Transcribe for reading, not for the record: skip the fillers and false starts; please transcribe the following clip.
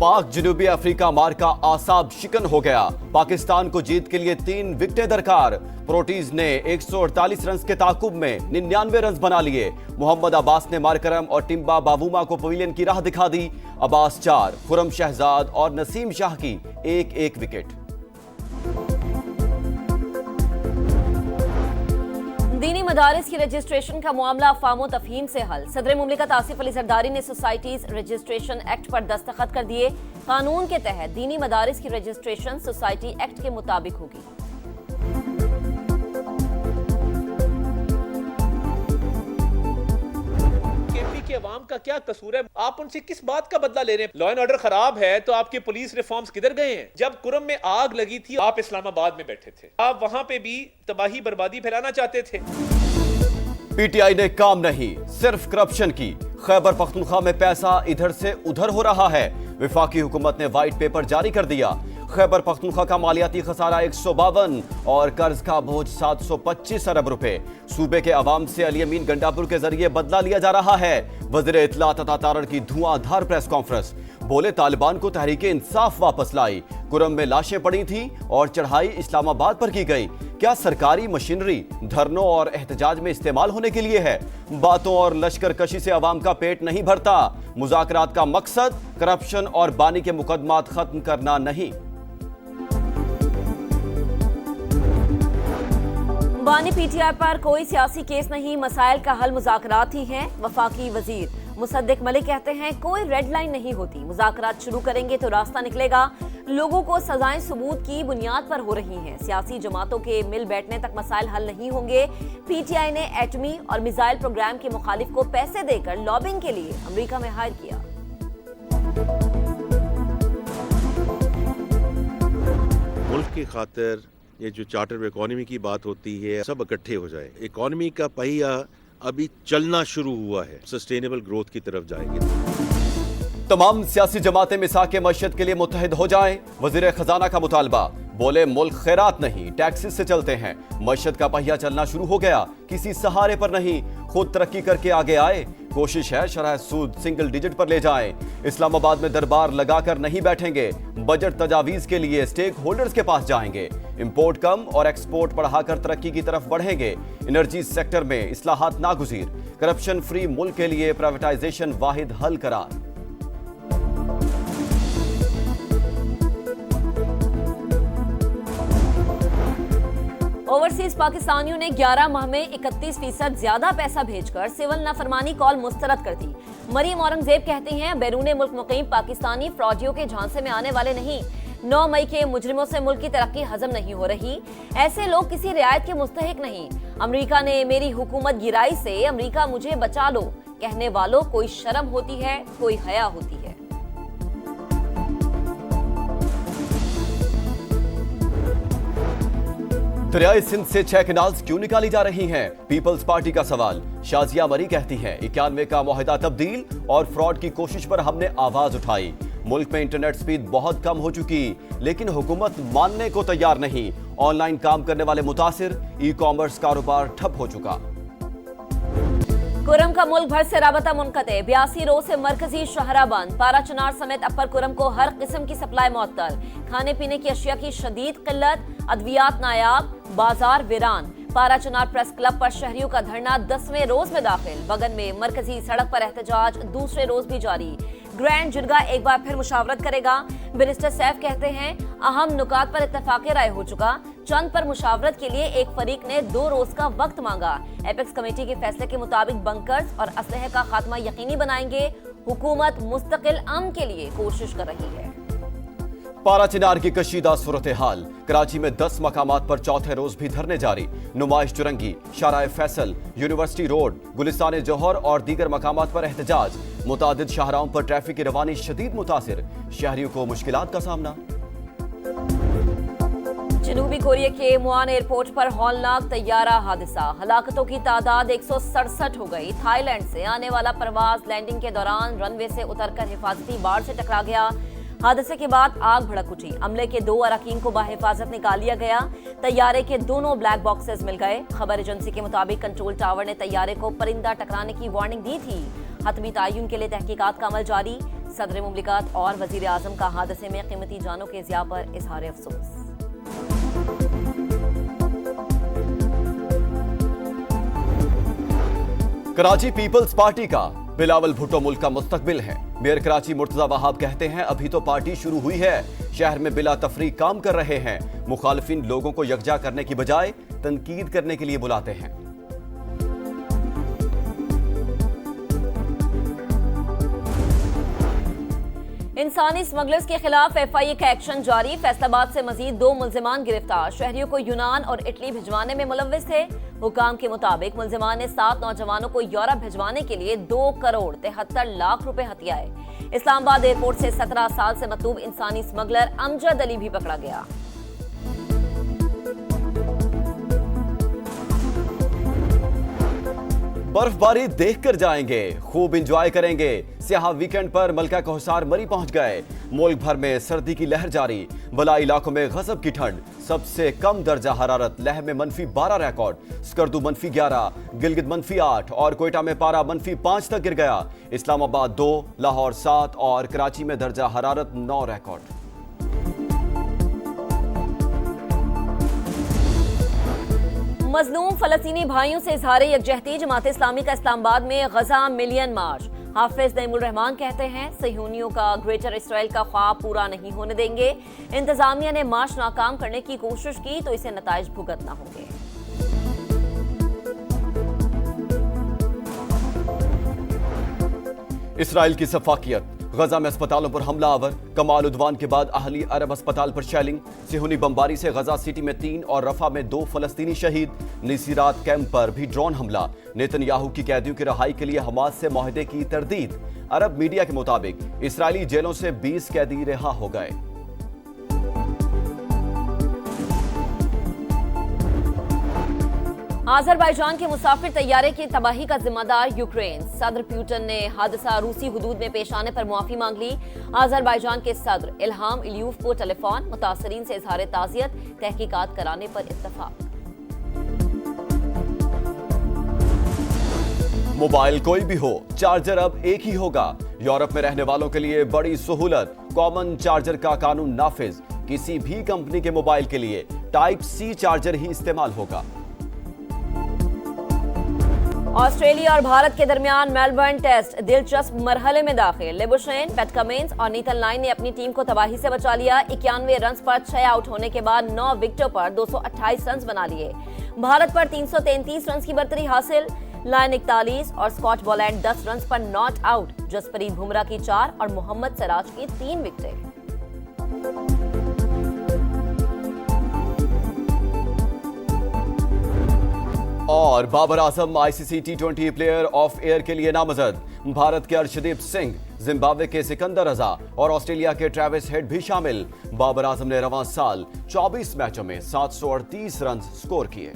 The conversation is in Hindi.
पाक जनूबी अफ्रीका मार्का आसाब शिकन हो गया। पाकिस्तान को जीत के लिए 3 विकेटें दरकार। प्रोटीज ने 148 रन के ताकुब में 99 रन बना लिए। मोहम्मद अब्बास ने मारकरम और टिम्बा बावूमा को पवेलियन की राह दिखा दी। अब्बास 4, खुरम शहजाद और नसीम शाह की एक विकेट। दीनी मदारिस की रजिस्ट्रेशन का मामला अफ़वाम तफ़हीम से हल। सदर मुमलिकत आसिफ अली जरदारी ने सोसाइटीज रजिस्ट्रेशन एक्ट पर दस्तखत कर दिए। कानून के तहत दीनी मदारिस की रजिस्ट्रेशन सोसाइटी एक्ट के मुताबिक होगी। के अवाम का क्या कसूर है? आप उनसे किस बात का बदला ले रहे हैं? लॉ एंड ऑर्डर खराब है तो आपके पुलिस रिफॉर्म्स किधर गए हैं? जब कुरम में आग लगी थी आप इस्लामाबाद में बैठे थे, आप वहां पे भी तबाही बर्बादी फैलाना चाहते थे। पीटीआई ने काम नहीं, सिर्फ करप्शन की। खैबर पख्तूनख्वा में पैसा इधर से उधर हो रहा है। विफाकी हुकूमत ने व्हाइट पेपर जारी कर दिया। खैबर पख्तूनख्वा का मालियाती खसारा 152 और कर्ज का बोझ 725 अरब रुपए। सूबे के अवाम से अली अमीन गंडापुर के जरिए बदला लिया जा रहा है। वज़ीर इत्तलात अता तारड़ की धुआंधार प्रेस कॉन्फ्रेंस। बोले तालिबान को तहरीके इंसाफ वापस लाई। कुरम में लाशें पड़ी थी और चढ़ाई इस्लामाबाद पर की गई। क्या सरकारी मशीनरी धरनों और एहतजाज में इस्तेमाल होने के लिए है? बातों और लश्कर कशी से अवाम का पेट नहीं भरता। मुज़ाकरात का मकसद करप्शन और बानी के मुकदमात खत्म करना नहीं। बानी पीटीआई पर कोई सियासी केस नहीं, मसाइल का हल मुज़ाकरात ही हैं। वफाकी वजीर मुसद्दिक मलिक कहते हैं कोई रेड लाइन नहीं होती, मुज़ाकरात शुरू करेंगे तो रास्ता निकलेगा। लोगों को सजाएं सबूत की बुनियाद पर हो रही हैं। सियासी जमातों के मिल बैठने तक मसाइल हल नहीं होंगे। पीटीआई ने एटमी और मिसाइल प्रोग्राम के मुखालिफ को पैसे देकर लॉबिंग के लिए अमेरिका में हायर किया। मुल्क की खातिर ये जो चार्टर इकोनॉमी की बात होती है, सब इकट्ठे हो जाए। इकोनॉमी का पहिया अभी चलना शुरू हुआ है, सस्टेनेबल ग्रोथ की तरफ जाएंगे। तमाम सियासी जमातें मिसाक मईशत के लिए मुत्तहिद हो जाएं। वजीर खजाना का मुतालबा। बोले मुल्क खैरात नहीं टैक्सेस से चलते हैं। मईशत का पहिया चलना शुरू हो गया, किसी सहारे पर नहीं, खुद तरक्की करके आगे आए। कोशिश है शरह सूद सिंगल डिजिट पर ले जाएं। इस्लामाबाद में दरबार लगाकर नहीं बैठेंगे। बजट तजावीज के लिए स्टेक होल्डर्स के पास जाएंगे। इंपोर्ट कम और एक्सपोर्ट बढ़ाकर तरक्की की तरफ बढ़ेंगे। एनर्जी सेक्टर में इस्लाहात नागुज़ीर। करप्शन फ्री मुल्क के लिए प्राइवेटाइजेशन वाहिद हल करार। ओवरसीज पाकिस्तानियों ने 11 माह में 31% ज्यादा पैसा भेजकर सिविल नाफरमानी कॉल मुस्तरद कर दी। मरीम औरंगजेब कहती हैं बैरून मुल्क मुकीम पाकिस्तानी फ्रॉडियों के झांसे में आने वाले नहीं। 9 मई के मुजरिमों से मुल्क की तरक्की हजम नहीं हो रही। ऐसे लोग किसी रियायत के मुस्तहिक नहीं। अमेरिका ने मेरी हुकूमत गिराई से अमेरिका मुझे बचा लो कहने वालों कोई शर्म होती है, कोई हया होती है। दरियाई सिंध से 6 कैनाल्स क्यों निकाली जा रही हैं? पीपल्स पार्टी का सवाल। शाजिया मरी कहती हैं 91 का मुआहदा तब्दील और फ्रॉड की कोशिश पर हमने आवाज उठाई। मुल्क में इंटरनेट स्पीड बहुत कम हो चुकी, लेकिन हुकूमत मानने को तैयार नहीं। ऑनलाइन काम करने वाले मुतासिर, ई कॉमर्स कारोबार ठप हो चुका। कुरम का मुल्क भर से राबता मुनक़ते। 82 रोज से मरकजी शहरा बंद। पारा चनार समेत अपर कुरम को हर किस्म की सप्लाई मुअत्तल। खाने पीने की अशिया की शदीद किल्लत। अद्वियात नायाब, बाजार वीरान। पारा चनार प्रेस क्लब पर शहरियों का धरना 10वें रोज में दाखिल। बगन में मरकजी सड़क पर एहतजाज दूसरे रोज भी जारी। ग्रैंड जिरगा एक बार फिर मुशावरत करेगा। बैरिस्टर सैफ कहते हैं अहम नुकात पर इत्तफाक राय हो चुका। चंद पर मुशावरत के लिए एक फरीक ने 2 रोज का वक्त मांगा। एपेक्स कमेटी के फैसले के मुताबिक बंकर्स और असलहे का खात्मा यकीनी बनाएंगे। हुकूमत मुस्तकिल अमन के लिए कोशिश कर रही है। पारा चिनार की कशीदा सूरत हाल। कराची में 10 मकामात पर चौथे रोज भी धरने जारी। नुमाइश चुरंगी, शाराए फैसल, यूनिवर्सिटी रोड, गुलिस्तान जौहर और दीगर मकामात पर एहतजाज। मुतादिद शाहराहों पर ट्रैफिक की रवानी शदीद मुतासिर। शहरियों को मुश्किलात का सामना। जनूबी कोरिया के मुआन एयरपोर्ट पर हौलनाक तैयारा हादसा। हलाकतों की तादाद 167 हो गई। थाईलैंड से आने वाला परवाज लैंडिंग के दौरान रनवे से उतरकर हिफाजती बाड़ से टकरा गया। हादसे के बाद आग भड़क उठी। अमले के 2 अरकान को बाहिफाजत निकाल लिया गया। तैयारे के दोनों ब्लैक बॉक्सेस मिल गए। खबर एजेंसी के मुताबिक कंट्रोल टावर ने तैयारे को परिंदा टकराने की वार्निंग दी थी। हतमी तयन के लिए तहकीकात का अमल जारी। सदर मुमलिकत और वजीर आजम का हादसे में कीमती जानों के ज़िया पर इजहार अफसोस। कराची पीपल्स पार्टी का बिलावल भुट्टो मुल्क का मुस्तकबिल है। मेयर कराची मुर्तजा वहाब कहते हैं अभी तो पार्टी शुरू हुई है, शहर में बिला तफरीक काम कर रहे हैं। मुखालिफिन लोगों को यकजा करने की बजाय तनकीद करने के लिए बुलाते हैं। इंसानी स्मगलर्स के खिलाफ FIA का एक्शन जारी। फैसलाबाद से मजीद 2 मुल्जिमान गिरफ्तार। शहरियों को यूनान और इटली भिजवाने में मुलव्विस थे। हुकाम के मुताबिक मुल्जिमान ने 7 नौजवानों को यूरोप भिजवाने के लिए 2 करोड़ 73 लाख रुपए हथियाए। इस्लामाबाद एयरपोर्ट से 17 साल से मतलूब इंसानी स्मगलर अमजद अली भी पकड़ा गया। बर्फबारी देखकर जाएंगे, खूब एंजॉय करेंगे। सियाह वीकेंड पर मलका कोहसार मरी पहुंच गए। मुल्क भर में सर्दी की लहर जारी। बलाई इलाकों में गजब की ठंड। सबसे कम दर्जा हरारत लेह में -12 रिकॉर्ड, स्कर्दू -11, गिलगित -8 और कोयटा में पारा -5 तक गिर गया। इस्लामाबाद 2, लाहौर 7 और कराची में दर्जा हरारत 9 रिकॉर्ड। मजलूम फलस्तीनी भाइयों से इजहार यकजहती। जमात इस्लामी का इस्लामाबाद में गजा मिलियन मार्च। हाफिज नईमुल रहमान कहते हैं सहूनियों का ग्रेटर इसराइल का ख्वाब पूरा नहीं होने देंगे। इंतजामिया ने मार्च नाकाम करने की कोशिश की तो इसे नताइज भुगतना होंगे। इसराइल की सफाकियत। गजा में अस्पतालों पर हमलावर। कमाल उद्वान के बाद अहली अरब अस्पताल पर शेलिंग। सिहुनी बमबारी से गजा सिटी में 3 और रफा में 2 फलस्तीनी शहीद। नीसीरात कैंप पर भी ड्रोन हमला। नेतन्याहू की कैदियों की रहाई के लिए हमास से मुआहदे की तरदीद। अरब मीडिया के मुताबिक इसराइली जेलों से 20 कैदी रिहा हो गए। आज़रबाईजान के मुसाफिर तैयारे की तबाही का जिम्मेदार यूक्रेन। सदर पुतिन ने हादसा रूसी हुदूद में पेश आने पर मुआफी मांग ली। आज़रबाईजान के सदर इल्हाम इलियूव को टेलीफोन। मुतासरीन से इजहार ताज़ियत, तहकीकात कराने पर इत्तफाक। मोबाइल कोई भी हो, चार्जर अब एक ही होगा। यूरोप में रहने वालों के लिए बड़ी सहूलत। कॉमन चार्जर का कानून नाफिज। किसी भी कंपनी के मोबाइल के लिए Type-C चार्जर ही इस्तेमाल होगा। ऑस्ट्रेलिया और भारत के दरमियान मेलबर्न टेस्ट दिलचस्प मरहले में दाखिल। लिबुशेन, पैट कमिंस और नीथन लाइन ने अपनी टीम को तबाही से बचा लिया। 91 रन पर 6 आउट होने के बाद 9 विकेटों पर 228 रन बना लिए। भारत पर 333 रन की बर्तरी हासिल। लाइन 41 और स्कॉट बॉलैंड 10 रन पर नॉट आउट। जसप्रीत बुमराह की 4 और मोहम्मद सिराज की 3 विकेटें। और Babar Azam ICC T20 player of year के लिए नामजद। भारत के अर्शदीप सिंह, जिम्बाब्वे के सिकंदर रजा और ऑस्ट्रेलिया के ट्रेविस हेड भी शामिल। बाबर आजम ने रवां साल 24 मैचों में 738 रन स्कोर किए।